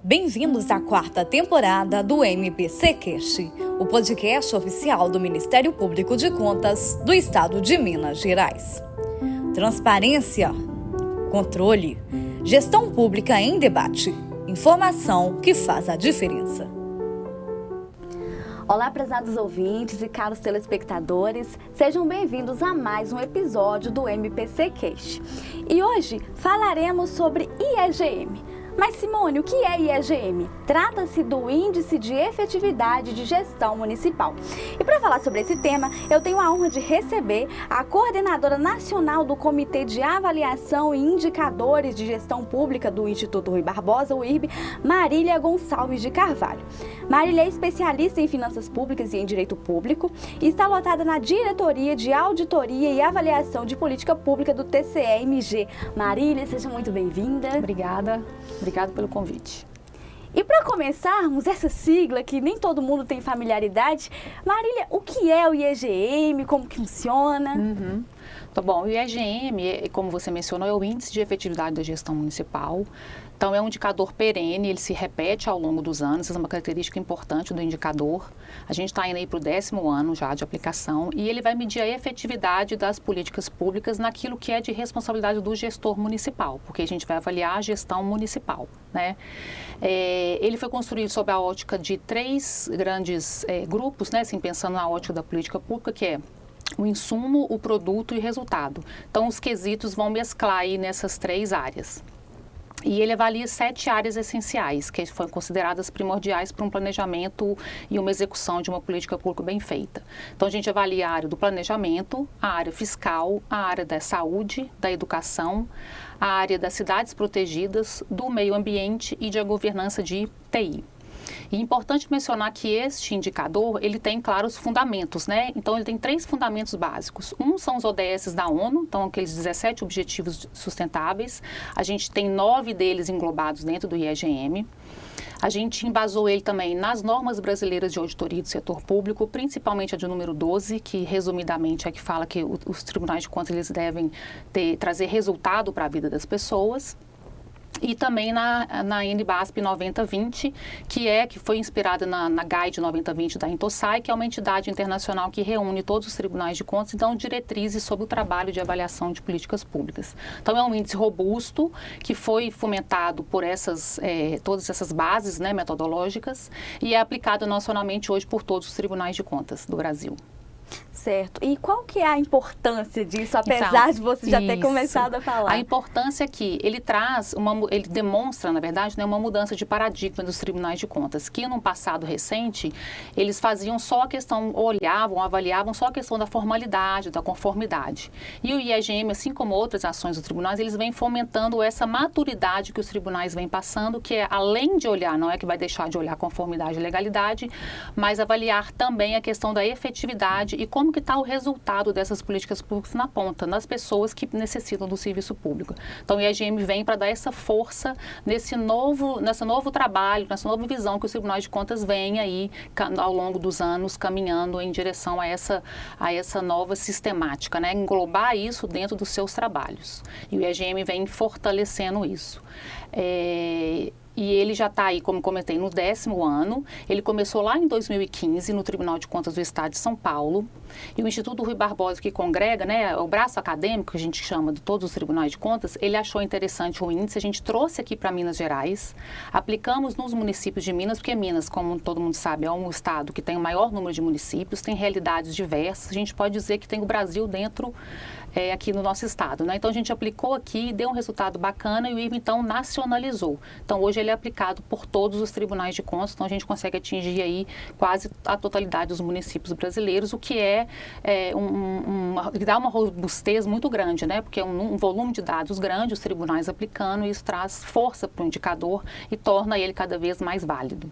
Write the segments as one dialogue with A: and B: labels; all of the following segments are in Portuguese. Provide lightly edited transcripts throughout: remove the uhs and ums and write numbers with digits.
A: Bem-vindos à quarta temporada do MPCcast, o podcast oficial do Ministério Público de Contas do Estado de Minas Gerais. Transparência, controle, gestão pública em debate, informação que faz a diferença.
B: Olá, prezados ouvintes e caros telespectadores, sejam bem-vindos a mais um episódio do MPCcast. E hoje falaremos sobre IEGM. Mas, Simone, o que é IEGM? Trata-se do Índice de Efetividade de Gestão Municipal. E para falar sobre esse tema, eu tenho a honra de receber a coordenadora nacional do Comitê de Avaliação e Indicadores de Gestão Pública do Instituto Rui Barbosa, o IRB, Marília Gonçalves de Carvalho. Marília é especialista em finanças públicas e em direito público e está lotada na Diretoria de Auditoria e Avaliação de Política Pública do TCE-MG. Marília, seja muito bem-vinda.
C: Obrigada pelo convite.
B: E para começarmos, essa sigla que nem todo mundo tem familiaridade, Marília, o que é o IEGM, como que funciona?
C: Tá bom, o IEGM, como você mencionou, é o Índice de Efetividade da Gestão Municipal. Então, é um indicador perene, ele se repete ao longo dos anos, essa é uma característica importante do indicador. A gente está indo aí para o 10º ano já de aplicação e ele vai medir a efetividade das políticas públicas naquilo que é de responsabilidade do gestor municipal, porque a gente vai avaliar a gestão municipal, né? Ele foi construído sob a ótica de 3 grandes grupos, né? Assim, pensando na ótica da política pública, que é o insumo, o produto e o resultado. Então, os quesitos vão mesclar aí nessas 3 áreas. E ele avalia 7 áreas essenciais, que foram consideradas primordiais para um planejamento e uma execução de uma política pública bem feita. Então, a gente avalia a área do planejamento, a área fiscal, a área da saúde, da educação, a área das cidades protegidas, do meio ambiente e de governança de TI. E é importante mencionar que este indicador, ele tem, claro, os fundamentos, né? Então, ele tem 3 fundamentos básicos. Um são os ODS da ONU, então aqueles 17 Objetivos Sustentáveis. A gente tem 9 deles englobados dentro do IEGM. A gente embasou ele também nas normas brasileiras de auditoria do setor público, principalmente a de número 12, que resumidamente é que fala que os tribunais de contas eles devem trazer resultado para a vida das pessoas. E também na NBASP 9020, que foi inspirada na Guide 9020 da Intosai, que é uma entidade internacional que reúne todos os tribunais de contas e dão diretrizes sobre o trabalho de avaliação de políticas públicas. Então, é um índice robusto que foi fomentado por todas essas bases, né, metodológicas e é aplicado nacionalmente hoje por todos os tribunais de contas do Brasil.
B: Certo. E qual que é a importância disso, apesar de você já ter começado a falar?
C: A importância é que ele ele demonstra, na verdade, né, uma mudança de paradigma dos tribunais de contas, que no passado recente, eles faziam só a questão, avaliavam só a questão da formalidade, da conformidade. E o IEGM, assim como outras ações dos tribunais, eles vêm fomentando essa maturidade que os tribunais vêm passando, que é além de olhar, não é que vai deixar de olhar conformidade e legalidade, mas avaliar também a questão da efetividade e como que está o resultado dessas políticas públicas na ponta, nas pessoas que necessitam do serviço público. Então, o IEGM vem para dar essa força nesse novo trabalho, nessa nova visão que os tribunais de contas vêm aí ao longo dos anos caminhando em direção a essa nova sistemática, né? Englobar isso dentro dos seus trabalhos. E o IEGM vem fortalecendo isso. E ele já está aí, como comentei, no 10º ano. Ele começou lá em 2015 no Tribunal de Contas do Estado de São Paulo. E o Instituto Rui Barbosa, que congrega, né, o braço acadêmico, que a gente chama de todos os tribunais de contas, ele achou interessante o índice. A gente trouxe aqui para Minas Gerais, aplicamos nos municípios de Minas, porque Minas, como todo mundo sabe, é um estado que tem o maior número de municípios, tem realidades diversas. A gente pode dizer que tem o Brasil dentro aqui no nosso estado, né? Então, a gente aplicou aqui, deu um resultado bacana e o IRB, então, nacionalizou. Então, hoje ele é aplicado por todos os tribunais de contas, então a gente consegue atingir aí quase a totalidade dos municípios brasileiros, o que dá uma robustez muito grande, né? Porque é um volume de dados grande, os tribunais aplicando, e isso traz força para o indicador e torna ele cada vez mais válido.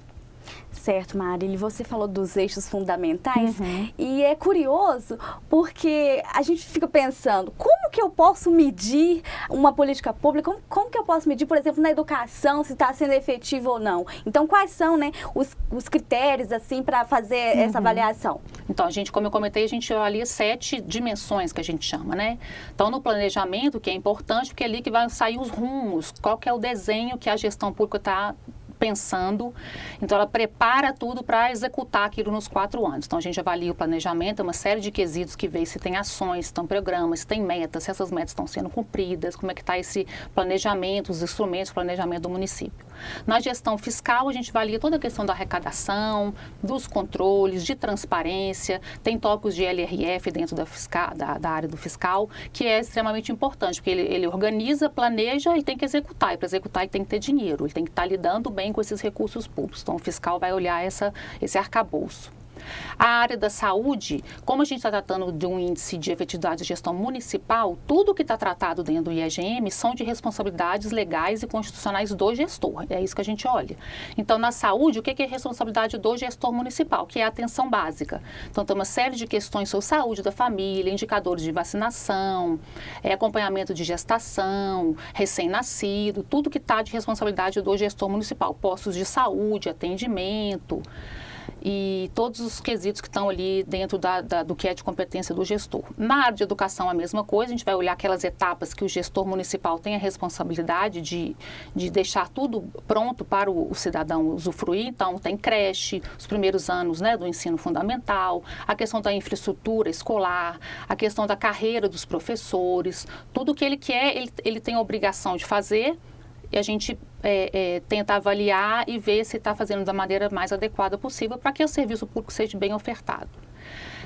B: Certo, Marília, você falou dos eixos fundamentais e é curioso porque a gente fica pensando, como que eu posso medir uma política pública, como que eu posso medir, por exemplo, na educação, se está sendo efetivo ou não? Então, quais são, né, os critérios, assim, para fazer essa avaliação?
C: Então, como eu comentei, a gente avalia 7 dimensões que a gente chama, né? Então, no planejamento, que é importante, porque é ali que vai sair os rumos, qual que é o desenho que a gestão pública está pensando. Então, ela prepara tudo para executar aquilo nos 4 anos. Então, a gente avalia o planejamento, uma série de quesitos que vê se tem ações, se estão programas, se tem metas, se essas metas estão sendo cumpridas, como é que está esse planejamento, os instrumentos de planejamento do município. Na gestão fiscal, a gente avalia toda a questão da arrecadação, dos controles, de transparência, tem tópicos de LRF dentro da área do fiscal, que é extremamente importante, porque ele organiza, planeja, ele tem que executar, e para executar ele tem que ter dinheiro, ele tem que estar lidando bem com esses recursos públicos. Então, o fiscal vai olhar esse arcabouço. A área da saúde, como a gente está tratando de um índice de efetividade de gestão municipal, tudo que está tratado dentro do IEGM são de responsabilidades legais e constitucionais do gestor. É isso que a gente olha. Então, na saúde, o que é responsabilidade do gestor municipal? Que é a atenção básica. Então, tem uma série de questões sobre saúde da família, indicadores de vacinação, acompanhamento de gestação, recém-nascido, tudo que está de responsabilidade do gestor municipal. Postos de saúde, atendimento, e todos os quesitos que estão ali dentro do que é de competência do gestor. Na área de educação, a mesma coisa, a gente vai olhar aquelas etapas que o gestor municipal tem a responsabilidade de deixar tudo pronto para o cidadão usufruir. Então, tem creche, os primeiros anos, né, do ensino fundamental, a questão da infraestrutura escolar, a questão da carreira dos professores, tudo que ele quer, ele tem a obrigação de fazer. E a gente tenta avaliar e ver se está fazendo da maneira mais adequada possível para que o serviço público seja bem ofertado.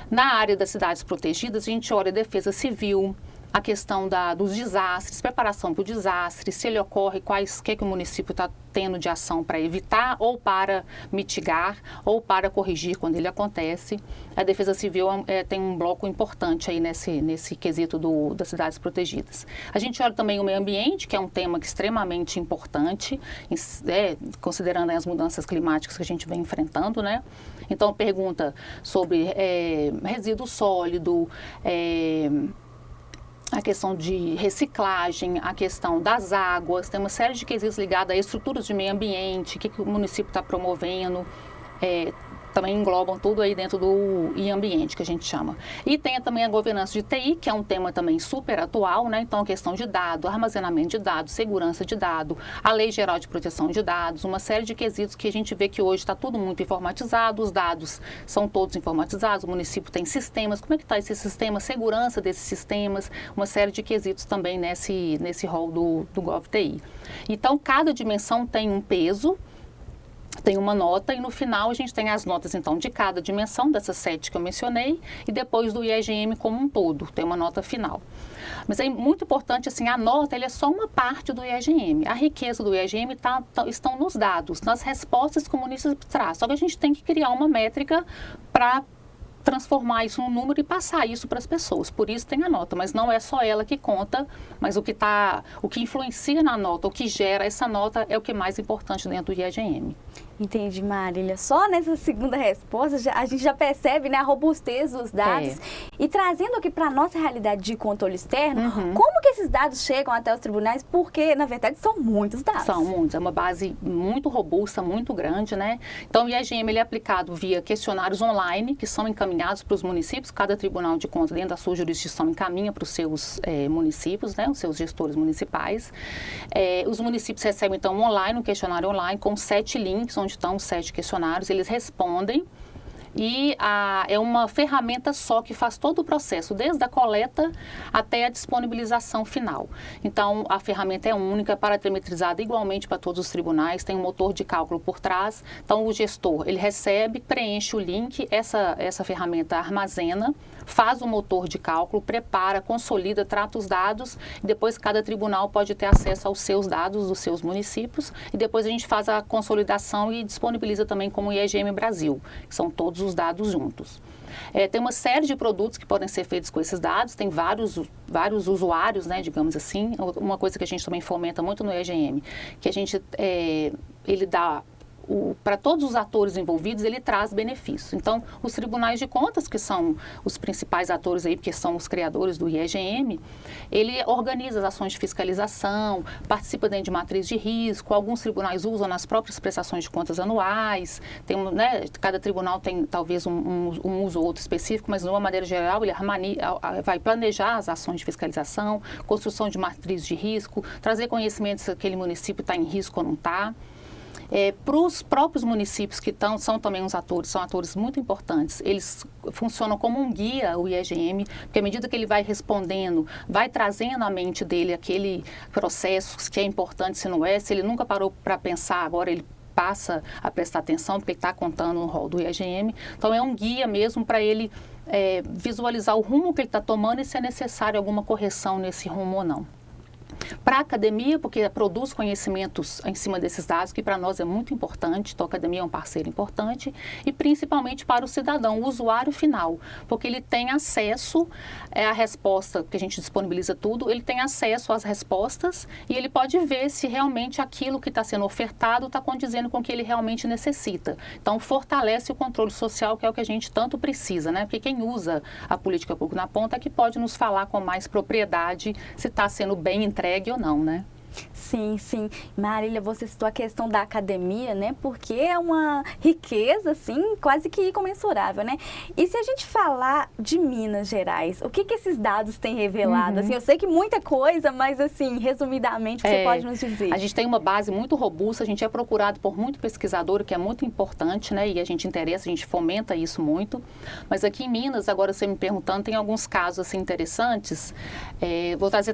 C: Na área das cidades protegidas, a gente olha a defesa civil, a questão dos desastres, preparação para o desastre, se ele ocorre, o que o município está tendo de ação para evitar ou para mitigar ou para corrigir quando ele acontece. A defesa civil tem um bloco importante aí nesse quesito das cidades protegidas. A gente olha também o meio ambiente, que é um tema extremamente importante, considerando as mudanças climáticas que a gente vem enfrentando, né? Então, pergunta sobre resíduo sólido, a questão de reciclagem, a questão das águas, tem uma série de quesitos ligados a estruturas de meio ambiente, o que o município está promovendo, também englobam tudo aí dentro do ambiente, que a gente chama. E tem também a governança de TI, que é um tema também super atual, né? Então, a questão de dados, armazenamento de dados, segurança de dados, a Lei Geral de Proteção de Dados, uma série de quesitos que a gente vê que hoje está tudo muito informatizado, os dados são todos informatizados, o município tem sistemas, como é que está esse sistema, segurança desses sistemas, uma série de quesitos também nesse rol do GovTI. Então, cada dimensão tem um peso, tem uma nota e no final a gente tem as notas então de cada dimensão dessas 7 que eu mencionei e depois do IEGM como um todo, tem uma nota final. Mas é muito importante, assim, a nota é só uma parte do IEGM. A riqueza do IEGM estão nos dados, nas respostas que o município traz. Só que a gente tem que criar uma métrica para transformar isso num número e passar isso para as pessoas. Por isso tem a nota, mas não é só ela que conta, mas o que influencia na nota, o que gera essa nota é o que é mais importante dentro do IEGM.
B: Entendi, Marília. Só nessa segunda resposta a gente já percebe, né, a robustez dos dados. E trazendo aqui para a nossa realidade de controle externo, como que esses dados chegam até os tribunais? Porque, na verdade, são muitos dados.
C: São muitos. É uma base muito robusta, muito grande, né? Então, o IEGM ele é aplicado via questionários online, que são encaminhados para os municípios. Cada tribunal de contas, dentro da sua jurisdição, encaminha para os seus municípios, né, os seus gestores municipais. Os municípios recebem, então, online, um questionário online com 7 links, onde estão os 7 questionários, eles respondem e é uma ferramenta só que faz todo o processo, desde a coleta até a disponibilização final. Então, a ferramenta é única, parametrizada igualmente para todos os tribunais, tem um motor de cálculo por trás. Então, o gestor, ele recebe, preenche o link, essa ferramenta armazena, faz o motor de cálculo, prepara, consolida, trata os dados e depois cada tribunal pode ter acesso aos seus dados dos seus municípios e depois a gente faz a consolidação e disponibiliza também como o IEGM Brasil, que são todos os dados juntos. Tem uma série de produtos que podem ser feitos com esses dados, tem vários usuários, né, digamos assim. Uma coisa que a gente também fomenta muito no IEGM, que a gente, ele dá para todos os atores envolvidos, ele traz benefícios. Então, os tribunais de contas, que são os principais atores aí, porque são os criadores do IEGM, ele organiza as ações de fiscalização, participa dentro de matriz de risco, alguns tribunais usam nas próprias prestações de contas anuais, né, cada tribunal tem talvez um uso ou outro específico, mas de uma maneira geral ele vai planejar as ações de fiscalização, construção de matriz de risco, trazer conhecimento se aquele município está em risco ou não está. Para os próprios municípios que são também uns atores, são atores muito importantes, eles funcionam como um guia, o IEGM, porque à medida que ele vai respondendo, vai trazendo à mente dele aquele processo que é importante, se não é, se ele nunca parou para pensar, agora ele passa a prestar atenção, porque ele está contando no rol do IEGM. Então, é um guia mesmo para ele visualizar o rumo que ele está tomando e se é necessário alguma correção nesse rumo ou não. Para a academia, porque produz conhecimentos em cima desses dados, que para nós é muito importante, então a academia é um parceiro importante, e principalmente para o cidadão, o usuário final, porque ele tem acesso à resposta, que a gente disponibiliza tudo, ele tem acesso às respostas e ele pode ver se realmente aquilo que está sendo ofertado está condizendo com o que ele realmente necessita. Então, fortalece o controle social, que é o que a gente tanto precisa, né? Porque quem usa a política pública na ponta é que pode nos falar com mais propriedade se está sendo bem entregue ou não, né?
B: Sim, sim. Marília, você citou a questão da academia, né? Porque é uma riqueza, assim, quase que incomensurável, né? E se a gente falar de Minas Gerais, o que esses dados têm revelado? Assim, eu sei que muita coisa, mas, assim, resumidamente, o que você pode nos dizer?
C: A gente tem uma base muito robusta, a gente é procurado por muito pesquisador, o que é muito importante, né? E a gente interessa, a gente fomenta isso muito. Mas aqui em Minas, agora você me perguntando, tem alguns casos, assim, interessantes.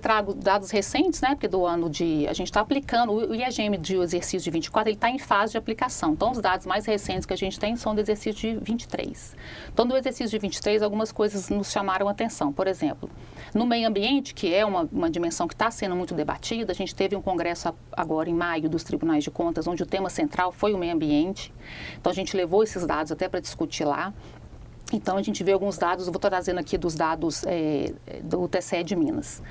C: Trago dados recentes, né? Porque do ano a gente está aplicando, o IEGM de exercício de 24, ele está em fase de aplicação. Então, os dados mais recentes que a gente tem são do exercício de 23. Então, no exercício de 23, algumas coisas nos chamaram a atenção. Por exemplo, no meio ambiente, que é uma dimensão que está sendo muito debatida, a gente teve um congresso agora em maio dos Tribunais de Contas, onde o tema central foi o meio ambiente. Então, a gente levou esses dados até para discutir lá. Então, a gente vê alguns dados, eu vou estar trazendo aqui dos dados do TCE de Minas.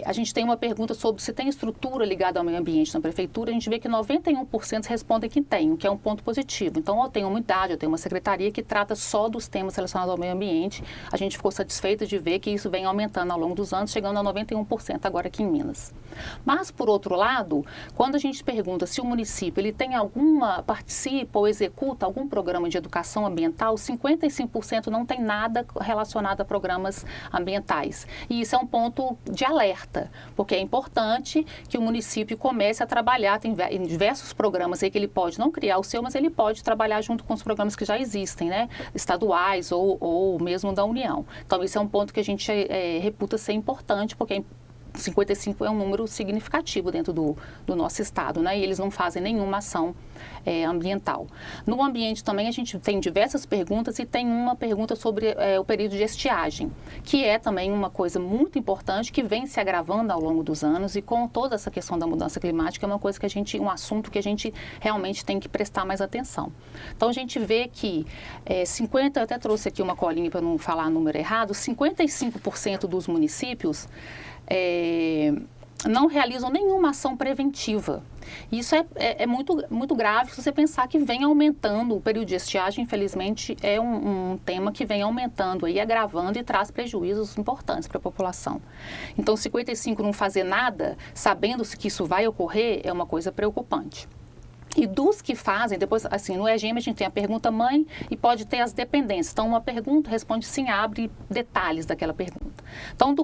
C: A gente tem uma pergunta sobre se tem estrutura ligada ao meio ambiente na prefeitura, a gente vê que 91% respondem que tem, o que é um ponto positivo. Então, eu tenho uma unidade, eu tenho uma secretaria que trata só dos temas relacionados ao meio ambiente. A gente ficou satisfeita de ver que isso vem aumentando ao longo dos anos, chegando a 91% agora aqui em Minas. Mas, por outro lado, quando a gente pergunta se o município ele tem participa ou executa algum programa de educação ambiental, 55% não tem nada relacionado a programas ambientais. E isso é um ponto de alerta, porque é importante que o município comece a trabalhar, tem diversos programas aí que ele pode não criar o seu, mas ele pode trabalhar junto com os programas que já existem, né, estaduais ou mesmo da União. Então, isso é um ponto que a gente reputa ser importante, porque 55 é um número significativo dentro do nosso estado, né? E eles não fazem nenhuma ação ambiental. No ambiente também a gente tem diversas perguntas e tem uma pergunta sobre o período de estiagem, que é também uma coisa muito importante que vem se agravando ao longo dos anos, e com toda essa questão da mudança climática é uma coisa que um assunto que a gente realmente tem que prestar mais atenção. Então a gente vê que eu até trouxe aqui uma colinha para não falar o número errado, 55% dos municípios não realizam nenhuma ação preventiva. Isso é muito, muito grave se você pensar que vem aumentando o período de estiagem. Infelizmente, é um tema que vem aumentando e agravando e traz prejuízos importantes para a população. Então, 55 não fazer nada, sabendo-se que isso vai ocorrer, é uma coisa preocupante. E dos que fazem, depois, assim, no EGM a gente tem a pergunta mãe e pode ter as dependências. Então, uma pergunta responde sim, abre detalhes daquela pergunta. Então,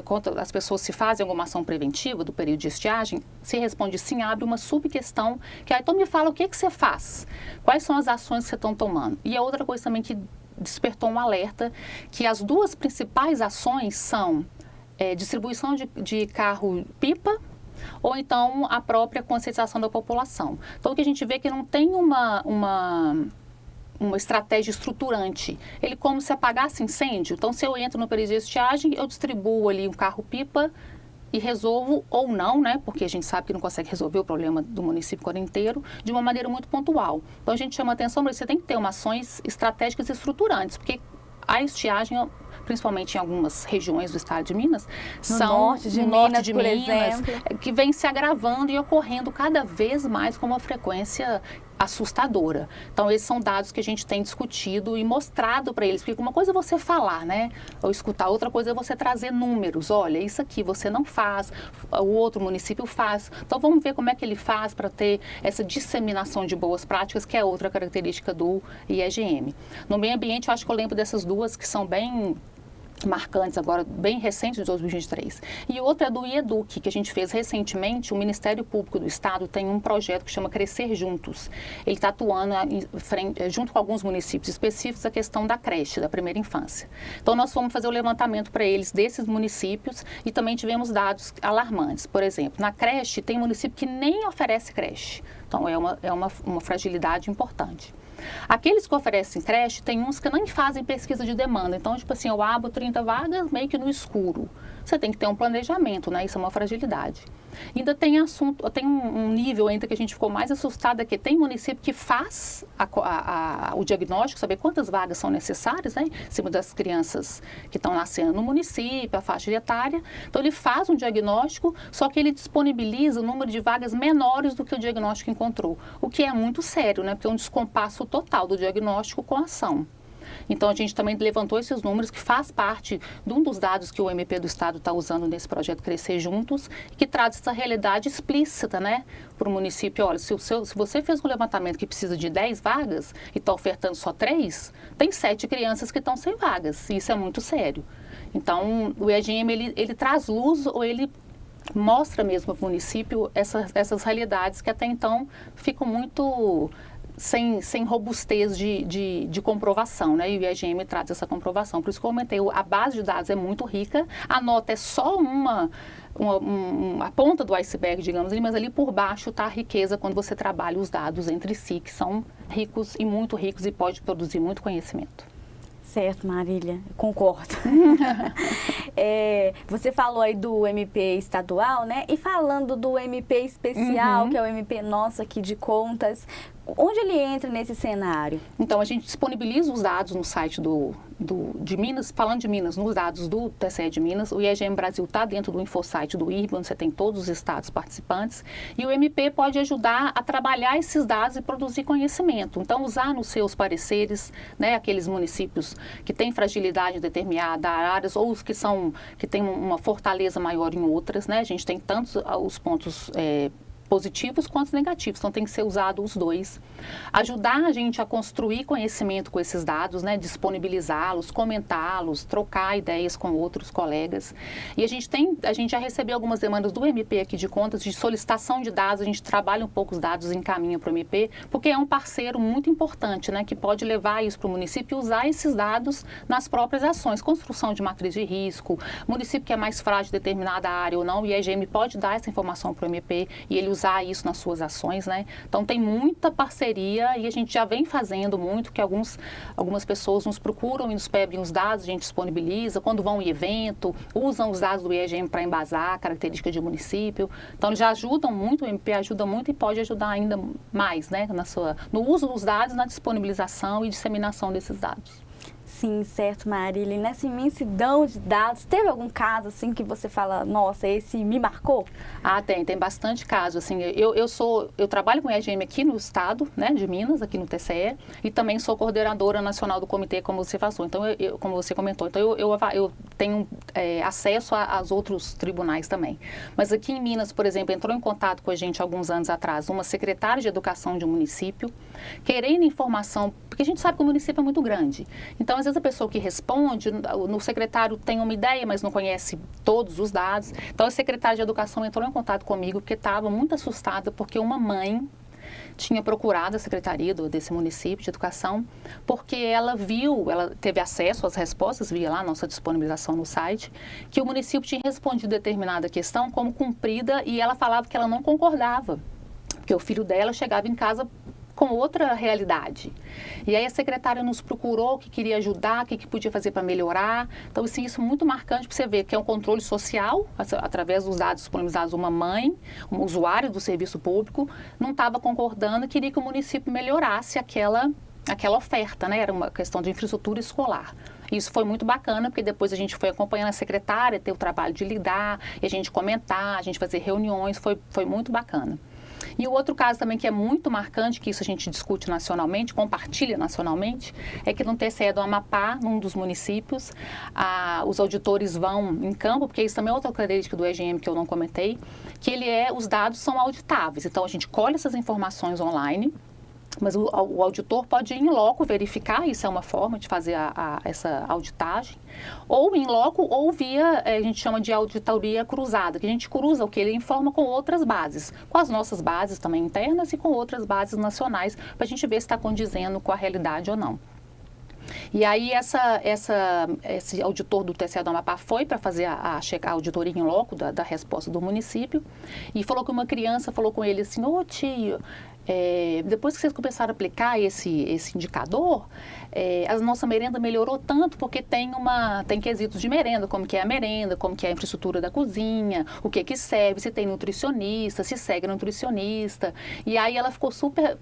C: quando as pessoas se fazem alguma ação preventiva do período de estiagem, se responde sim, abre uma subquestão, que aí, então me fala o que você faz, quais são as ações que você estão tomando. E a outra coisa também que despertou um alerta, que as duas principais ações são distribuição de carro-pipa, ou então a própria conscientização da população. Então, o que a gente vê é que não tem uma estratégia estruturante. Ele como se apagasse incêndio. Então, se eu entro no período de estiagem, eu distribuo ali um carro-pipa e resolvo, ou não, né? Porque a gente sabe que não consegue resolver o problema do município inteiro de uma maneira muito pontual. Então, a gente chama atenção para isso. Você tem que ter ações estratégicas e estruturantes, porque a estiagem, principalmente em algumas regiões do estado de Minas,
B: no norte de Minas,
C: que vem se agravando e ocorrendo cada vez mais com uma frequência assustadora. Então, esses são dados que a gente tem discutido e mostrado para eles, porque uma coisa é você falar, né, ou escutar, outra coisa é você trazer números. Olha, isso aqui você não faz, o outro município faz. Então, vamos ver como é que ele faz para ter essa disseminação de boas práticas, que é outra característica do IEGM. No meio ambiente, eu acho que eu lembro dessas duas que são bem marcantes agora, bem recentes de 2023. E outra é do IEDUC, que a gente fez recentemente. O Ministério Público do Estado tem um projeto que chama Crescer Juntos. Ele está atuando junto com alguns municípios específicos a questão da creche, da primeira infância. Então, nós fomos fazer o levantamento para eles desses municípios e também tivemos dados alarmantes. Por exemplo, na creche, tem município que nem oferece creche. Então, é uma fragilidade importante. Aqueles que oferecem creche, tem uns que nem fazem pesquisa de demanda. Então, tipo assim, eu abro 30 vagas meio que no escuro. Você tem que ter um planejamento, né? Isso é uma fragilidade. Ainda tem tem um nível ainda que a gente ficou mais assustada, que tem município que faz o diagnóstico, saber quantas vagas são necessárias, né? Em cima das crianças que estão nascendo no município, a faixa etária. Então, ele faz um diagnóstico, só que ele disponibiliza o número de vagas menores do que o diagnóstico encontrou. O que é muito sério, né? Porque é um descompasso total do diagnóstico com a ação. Então, a gente também levantou esses números, que faz parte de um dos dados que o MP do Estado está usando nesse projeto Crescer Juntos, que traz essa realidade explícita, né, para o município. Olha, se você fez um levantamento que precisa de 10 vagas e está ofertando só 3, tem 7 crianças que estão sem vagas, e isso é muito sério. Então, o IEGM, ele traz luz, ou ele mostra mesmo para o município essas realidades que até então ficam muito sem robustez de comprovação, né? E o IEGM traz essa comprovação. Por isso que eu comentei, a base de dados é muito rica, a nota é só a ponta do iceberg, digamos, mas ali por baixo está a riqueza quando você trabalha os dados entre si, que são ricos e muito ricos e pode produzir muito conhecimento.
B: Certo, Marília, concordo. Você falou aí do MP estadual, né? E falando do MP especial, que é o MP nosso aqui de contas, onde ele entra nesse cenário?
C: Então, a gente disponibiliza os dados no site de Minas, falando de Minas, nos dados do TCE de Minas. O IEGM Brasil está dentro do InfoSite do IRB, onde você tem todos os estados participantes. E o MP pode ajudar a trabalhar esses dados e produzir conhecimento. Então, usar nos seus pareceres, né, aqueles municípios que têm fragilidade em determinada áreas, ou os que têm uma fortaleza maior em outras, né? A gente tem tantos os pontos positivos quanto negativos, então tem que ser usado os dois. Ajudar a gente a construir conhecimento com esses dados, né? Disponibilizá-los, comentá-los, trocar ideias com outros colegas. E a gente já recebeu algumas demandas do MP aqui de contas, de solicitação de dados, a gente trabalha um pouco os dados, encaminha para o MP, porque é um parceiro muito importante, né? Que pode levar isso para o município e usar esses dados nas próprias ações, construção de matriz de risco, município que é mais frágil em determinada área ou não, o IEGM pode dar essa informação para o MP e ele usar isso nas suas ações, né? Então, tem muita parceria e a gente já vem fazendo muito, que algumas pessoas nos procuram e nos pedem os dados, a gente disponibiliza, quando vão em evento, usam os dados do IEGM para embasar a característica de município. Então, eles já ajudam muito, o MP ajuda muito e pode ajudar ainda mais, né? No uso dos dados, na disponibilização e disseminação desses dados.
B: Sim, certo, Marília. E nessa imensidão de dados, teve algum caso assim que você fala, nossa, esse me marcou?
C: Tem bastante caso, assim, eu trabalho com o IEGM aqui no estado, né, de Minas, aqui no TCE, e também sou coordenadora nacional do comitê, como você falou, então, como você comentou, então eu tenho acesso aos outros tribunais também. Mas aqui em Minas, por exemplo, entrou em contato com a gente alguns anos atrás uma secretária de educação de um município, querendo informação, porque a gente sabe que o município é muito grande, então às vezes a pessoa que responde, no secretário tem uma ideia, mas não conhece todos os dados. Então, a secretária de Educação entrou em contato comigo porque estava muito assustada, porque uma mãe tinha procurado a secretaria desse município de educação, porque ela teve acesso às respostas, via lá a nossa disponibilização no site, que o município tinha respondido determinada questão como cumprida e ela falava que ela não concordava, porque o filho dela chegava em casa com outra realidade. E aí a secretária nos procurou, que queria ajudar, o que podia fazer para melhorar. Então, assim, isso é muito marcante para você ver que é um controle social, através dos dados disponibilizados, uma mãe, um usuário do serviço público, não estava concordando e queria que o município melhorasse aquela oferta, né? Era uma questão de infraestrutura escolar. Isso foi muito bacana, porque depois a gente foi acompanhando a secretária, ter o trabalho de lidar, e a gente comentar, a gente fazer reuniões, foi muito bacana. E o outro caso também que é muito marcante, que isso a gente discute nacionalmente, compartilha nacionalmente, é que no TCE do Amapá, num dos municípios, os auditores vão em campo, porque isso também é outra característica do IEGM que eu não comentei, que os dados são auditáveis. Então, a gente colhe essas informações online, Mas o auditor pode ir em loco verificar, isso é uma forma de fazer essa auditagem, ou em loco ou via, a gente chama de auditoria cruzada, que a gente cruza o que ele informa com outras bases, com as nossas bases também internas e com outras bases nacionais, para a gente ver se está condizendo com a realidade ou não. E aí esse auditor do TCE do Amapá foi para fazer a auditoria em loco da resposta do município e falou que uma criança falou com ele assim, ô tio, depois que vocês começaram a aplicar esse indicador, a nossa merenda melhorou tanto porque tem quesitos de merenda, como que é a merenda, como que é a infraestrutura da cozinha, o que serve, se tem nutricionista, se segue nutricionista. E aí ela ficou super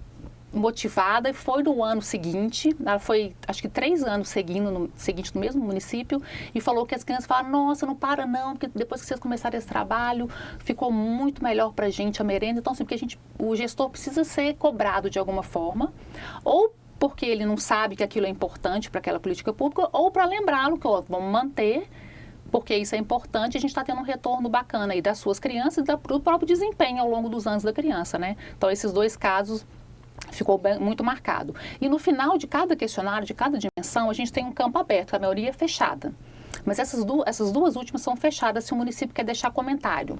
C: motivada e foi no ano seguinte, ela foi acho que 3 anos seguinte no mesmo município e falou que as crianças falaram, nossa, não para não, porque depois que vocês começaram esse trabalho, ficou muito melhor pra gente a merenda. Então, assim, porque o gestor precisa ser cobrado de alguma forma, ou porque ele não sabe que aquilo é importante para aquela política pública, ou para lembrá-lo que vamos manter, porque isso é importante, a gente está tendo um retorno bacana aí das suas crianças e do próprio desempenho ao longo dos anos da criança, né? Então, esses 2 casos ficou muito marcado. E no final de cada questionário, de cada dimensão, a gente tem um campo aberto, a maioria é fechada. Mas essas duas últimas são fechadas se o município quer deixar comentário.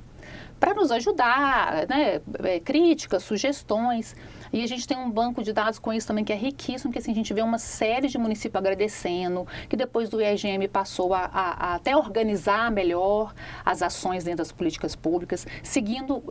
C: Para nos ajudar, né, críticas, sugestões. E a gente tem um banco de dados com isso também que é riquíssimo, porque assim, a gente vê uma série de municípios agradecendo, que depois do IEGM passou a até organizar melhor as ações dentro das políticas públicas,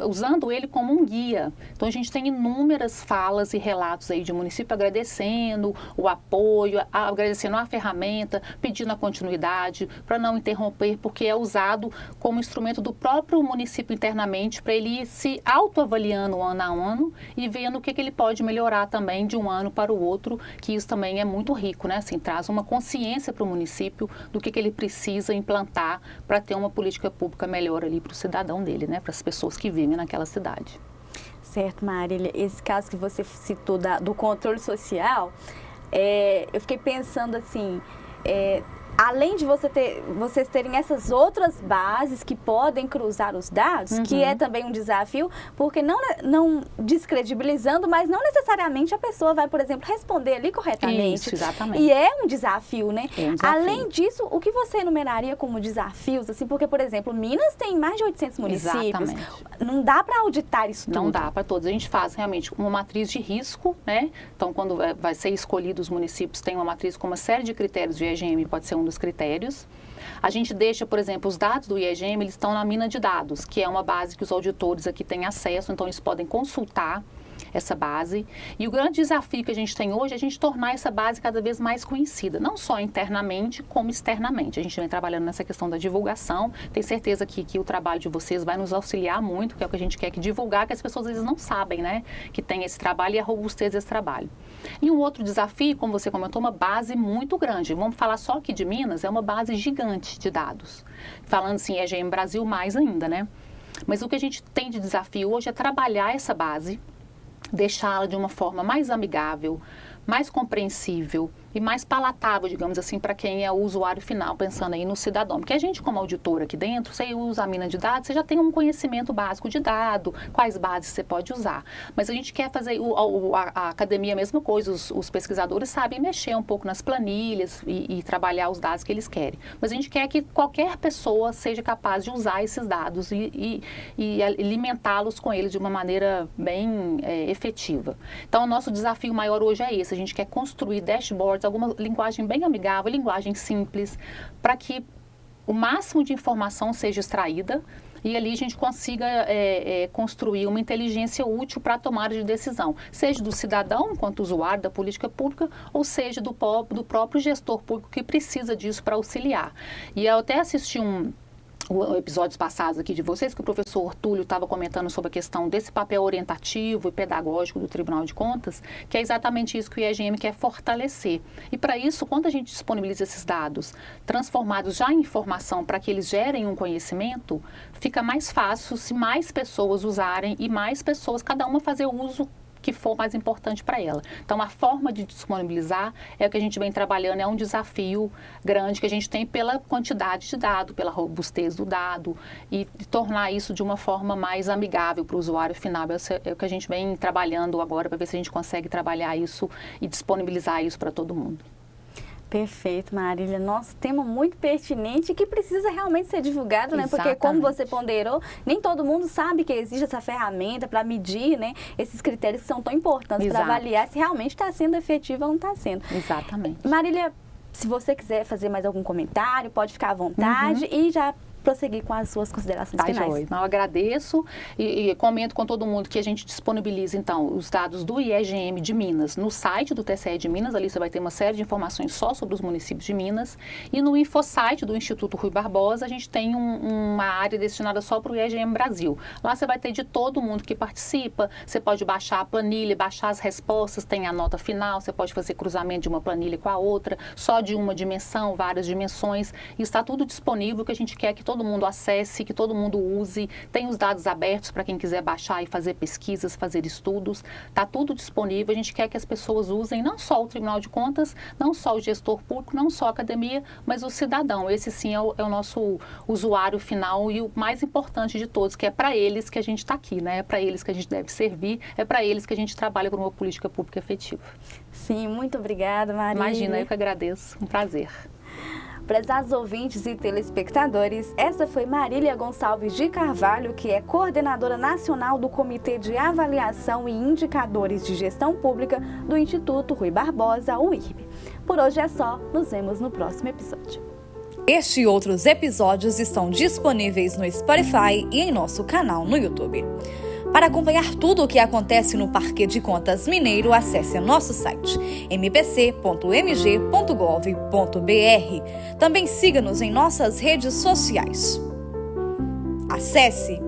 C: usando ele como um guia. Então a gente tem inúmeras falas e relatos aí de município agradecendo o apoio, agradecendo a ferramenta, pedindo a continuidade, para não interromper, porque é usado como instrumento do próprio município internamente para ele ir se autoavaliando ano a ano e vendo o que ele pode melhorar também de um ano para o outro, que isso também é muito rico, né? Assim, traz uma consciência para o município do que ele precisa implantar para ter uma política pública melhor ali para o cidadão dele, né? Para as pessoas que vivem naquela cidade.
B: Certo, Marília. Esse caso que você citou do controle social, eu fiquei pensando assim, além de vocês terem essas outras bases que podem cruzar os dados, que é também um desafio, porque não descredibilizando, mas não necessariamente a pessoa vai, por exemplo, responder ali corretamente.
C: Isso, exatamente.
B: E é um desafio, né?
C: É um desafio.
B: Além disso, o que você enumeraria como desafios, assim, porque, por exemplo, Minas tem mais de 800 municípios.
C: Exatamente.
B: Não dá para auditar isso tudo.
C: Não dá para todos. A gente faz realmente uma matriz de risco, né? Então, quando vai ser escolhido os municípios, tem uma matriz com uma série de critérios, o IEGM pode ser um dos critérios. A gente deixa, por exemplo, os dados do IEGM, eles estão na mina de dados, que é uma base que os auditores aqui têm acesso, então eles podem consultar essa base. E o grande desafio que a gente tem hoje é a gente tornar essa base cada vez mais conhecida, não só internamente, como externamente. A gente vem trabalhando nessa questão da divulgação. Tenho certeza que o trabalho de vocês vai nos auxiliar muito, que é o que a gente quer que divulgar, que as pessoas às vezes não sabem, né? Que tem esse trabalho e a robustez desse trabalho. E um outro desafio, como você comentou, uma base muito grande. Vamos falar só aqui de Minas, é uma base gigante de dados. Falando assim, EGM Brasil mais ainda, né? Mas o que a gente tem de desafio hoje é trabalhar essa base, deixá-la de uma forma mais amigável, mais compreensível e mais palatável, digamos assim, para quem é o usuário final, pensando aí no cidadão. Porque a gente, como auditor aqui dentro, você usa a mina de dados, você já tem um conhecimento básico de dado, quais bases você pode usar. Mas a gente quer fazer, a academia, a mesma coisa, os pesquisadores sabem mexer um pouco nas planilhas e trabalhar os dados que eles querem. Mas a gente quer que qualquer pessoa seja capaz de usar esses dados e alimentá-los com eles de uma maneira bem efetiva. Então, o nosso desafio maior hoje é esse. A gente quer construir dashboards, alguma linguagem bem amigável, linguagem simples, para que o máximo de informação seja extraída e ali a gente consiga construir uma inteligência útil para a tomada de decisão, seja do cidadão enquanto usuário da política pública, ou seja do próprio gestor público que precisa disso para auxiliar. E eu até assisti episódios passados aqui de vocês, que o professor Ortúlio estava comentando sobre a questão desse papel orientativo e pedagógico do Tribunal de Contas, que é exatamente isso que o IEGM quer fortalecer. E para isso, quando a gente disponibiliza esses dados transformados já em informação para que eles gerem um conhecimento, fica mais fácil se mais pessoas usarem e mais pessoas, cada uma fazer uso que for mais importante para ela. Então, a forma de disponibilizar é o que a gente vem trabalhando, é um desafio grande que a gente tem pela quantidade de dado, pela robustez do dado e tornar isso de uma forma mais amigável para o usuário final. É o que a gente vem trabalhando agora para ver se a gente consegue trabalhar isso e disponibilizar isso para todo mundo.
B: Perfeito, Marília. Nosso tema muito pertinente e que precisa realmente ser divulgado, né? Porque, como você ponderou, nem todo mundo sabe que existe essa ferramenta para medir, né? Esses critérios que são tão importantes para avaliar se realmente está sendo efetivo ou não está sendo.
C: Exatamente.
B: Marília, se você quiser fazer mais algum comentário, pode ficar à vontade e já prosseguir com as suas considerações finais.
C: Joia. Eu agradeço e comento com todo mundo que a gente disponibiliza, então, os dados do IEGM de Minas no site do TCE de Minas. Ali você vai ter uma série de informações só sobre os municípios de Minas. E no infosite do Instituto Rui Barbosa, a gente tem uma área destinada só para o IEGM Brasil. Lá você vai ter de todo mundo que participa. Você pode baixar a planilha, baixar as respostas, tem a nota final, você pode fazer cruzamento de uma planilha com a outra, só de uma dimensão, várias dimensões. E está tudo disponível, que a gente quer que todo mundo acesse, que todo mundo use. Tem os dados abertos para quem quiser baixar e fazer pesquisas, fazer estudos. Está tudo disponível. A gente quer que as pessoas usem não só o Tribunal de Contas, não só o gestor público, não só a academia, mas o cidadão. Esse sim é o nosso usuário final e o mais importante de todos, que é para eles que a gente está aqui, né? É para eles que a gente deve servir, é para eles que a gente trabalha por uma política pública efetiva.
B: Sim, muito obrigada, Marília.
C: Imagina, eu que agradeço. Um prazer.
B: Prezados ouvintes e telespectadores, essa foi Marília Gonçalves de Carvalho, que é coordenadora nacional do Comitê de Avaliação e Indicadores de Gestão Pública do Instituto Rui Barbosa, UIRB. Por hoje é só, nos vemos no próximo episódio.
A: Este e outros episódios estão disponíveis no Spotify e em nosso canal no YouTube. Para acompanhar tudo o que acontece no Parquê de Contas Mineiro, acesse nosso site mpc.mg.gov.br. Também siga-nos em nossas redes sociais. Acesse,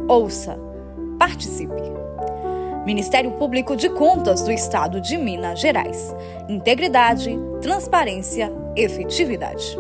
A: ouça, participe. Ministério Público de Contas do Estado de Minas Gerais. Integridade, transparência, efetividade.